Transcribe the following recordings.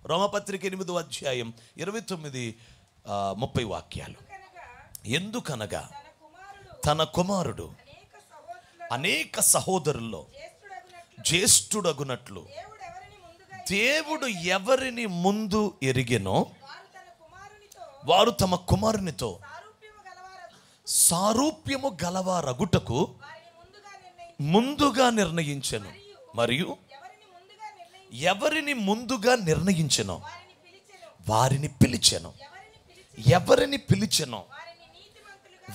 రోమపత్రిక 8వ అధ్యాయం 29-30 వాక్యాలు. ఎందుకనగా తన కుమారుడు అనేక సహోదరుల్లో జ్యేష్ఠుడగునట్లు దేవుడు ఎవరిని ముందు ఎరిగెనో వారు తమ కుమారునితో సారూప్యము గలవారగుటకు ముందుగా నిర్ణయించెను. మరియు ఎవరిని ముందుగా నిర్ణయించెనో వారిని పిలిచెను. ఎవరిని పిలిచెనో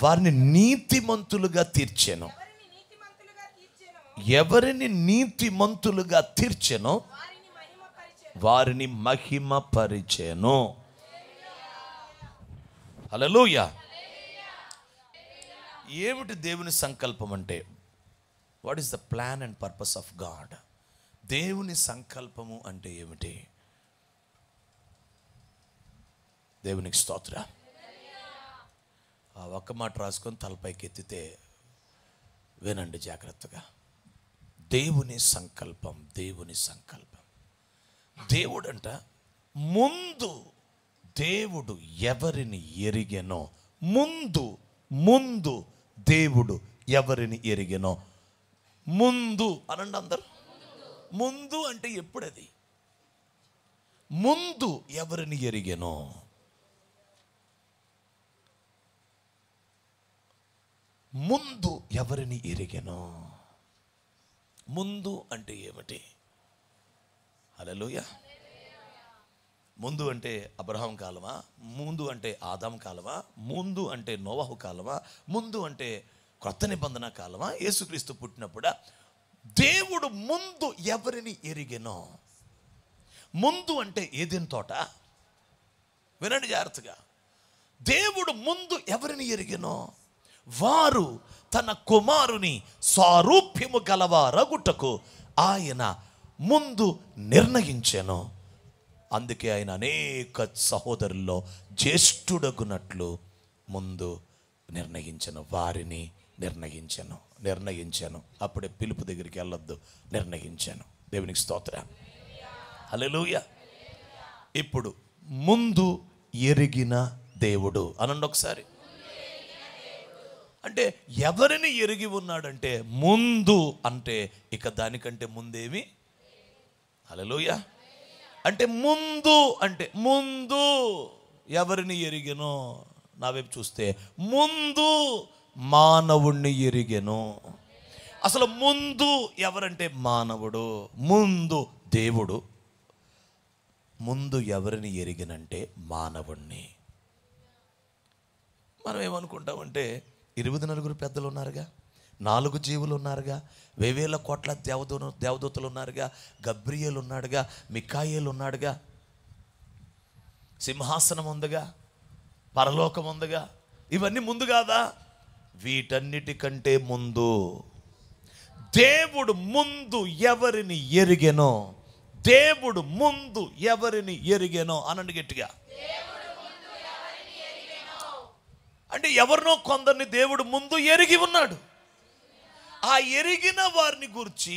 వారిని నీతిమంతులుగా తీర్చెను. ఎవరిని నీతిమంతులుగా తీర్చెనో వారిని మహిమపరిచెను. హల్లెలూయా. ఏమిటి దేవుని సంకల్పం అంటే? What is the plan and purpose of God? దేవుని సంకల్పము అంటే ఏమిటి? దేవునికి స్తోత్ర. ఆ ఒక్క మాట రాసుకొని తలపైకి ఎత్తితే వినండి జాగ్రత్తగా. దేవుని సంకల్పం, దేవుని సంకల్పం. దేవుడంట ముందు దేవుడు ఎవరిని ఎరిగెనో, ముందు దేవుడు ఎవరిని ఎరిగెనో. ముందు అనండి అందరు. ముందు అంటే ఎప్పుడది? ముందు ఎవరిని ఎరిగెనో. ముందు ఎవరిని ఎరిగెనో. ముందు అంటే ఏమిటి? హల్లెలూయా. ముందు అంటే అబ్రహాం కాలమా? ముందు అంటే ఆదాం కాలమా? ముందు అంటే నోవహు కాలమా? ముందు అంటే కొత్త నిబంధన కాలమా? యేసుక్రీస్తు పుట్టినప్పుడా? దేవుడు ముందు ఎవరిని ఎరిగెనో. ముందు అంటే ఏదెన్ తోట. వినండి జాగ్రత్తగా. దేవుడు ముందు ఎవరిని ఎరిగెనో వారు తన కుమారుని సారూప్యము గలవారగుటకు ఆయన ముందు నిర్ణయించెను. అందుకే ఆయన అనేక సహోదరుల్లో జ్యేష్ఠుడగునట్లు ముందు నిర్ణయించెను. వారిని నిర్ణయించెను. అప్పుడే పిలుపు దగ్గరికి వెళ్ళొద్దు, నిర్ణయించాను. దేవునికి స్తోత్రం. హల్లెలూయా. ఇప్పుడు ముందు ఎరిగిన దేవుడు అనండి ఒకసారి. అంటే ఎవరిని ఎరిగి ఉన్నాడంటే ముందు అంటే ఇక దానికంటే ముందేమి. హల్లెలూయా. అంటే ముందు అంటే ముందు ఎవరిని ఎరిగెనో. నా వైపు చూస్తే ముందు మానవుణ్ణి ఎరిగెను. అసలు ముందు ఎవరంటే మానవుడు. ముందు దేవుడు. ముందు ఎవరిని ఎరిగినంటే మానవుణ్ణి. మనం ఏమనుకుంటామంటే 24 పెద్దలు ఉన్నారుగా, 4 జీవులు ఉన్నారుగా, 1000 కోట్ల దేవదూతలు ఉన్నారుగా, గబ్రియేలు ఉన్నాడుగా, మికాయేలు ఉన్నాడుగా, సింహాసనం ఉందిగా, పరలోకం ఉందిగా. ఇవన్నీ ముందు కాదా? వీటన్నిటికంటే ముందు దేవుడు ముందు ఎవరిని ఎరిగెనో. దేవుడు ముందు ఎవరిని ఎరిగెనో అనండి గట్టిగా. అంటే ఎవరినో కొందరిని దేవుడు ముందు ఎరిగి ఉన్నాడు. ఆ ఎరిగిన వారిని గురించి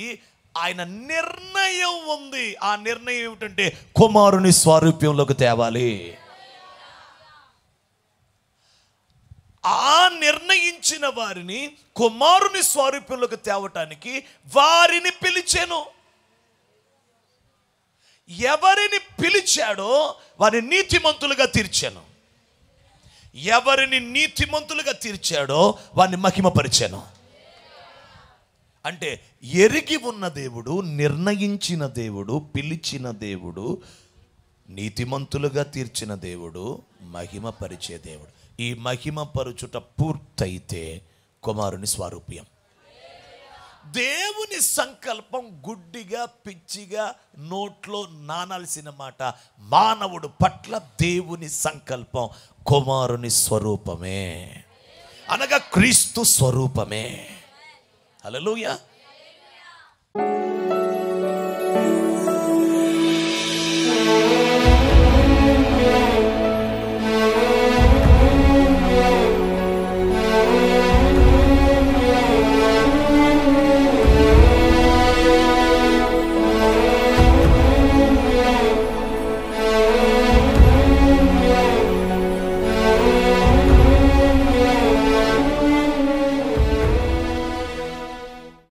ఆయన నిర్ణయం ఉంది. ఆ నిర్ణయం ఏమిటంటే కుమారుని స్వారూప్యంలోకి తేవాలి. ఆ నిర్ణయించిన వారిని కుమారుని స్వారూప్యంలోకి తేవటానికి వారిని పిలిచెను. ఎవరిని పిలిచాడో వారిని నీతిమంతులుగా తీర్చాను. ఎవరిని నీతిమంతులుగా తీర్చాడో వారిని మహిమపరిచాను. అంటే ఎరిగి ఉన్న దేవుడు, నిర్ణయించిన దేవుడు, పిలిచిన దేవుడు, నీతిమంతులుగా తీర్చిన దేవుడు, మహిమపరిచే దేవుడు. ఈ మహిమపరుచుట పూర్తయితే కుమారుని స్వారూప్యం. దేవుని సంకల్పం గుడ్డిగా పిచ్చిగా నోట్లో నానాల్సిన మాట. మానవుడు పట్ల దేవుని సంకల్పం కుమారుని స్వరూపమే, అనగా క్రీస్తు స్వరూపమే. హల్లెలూయా.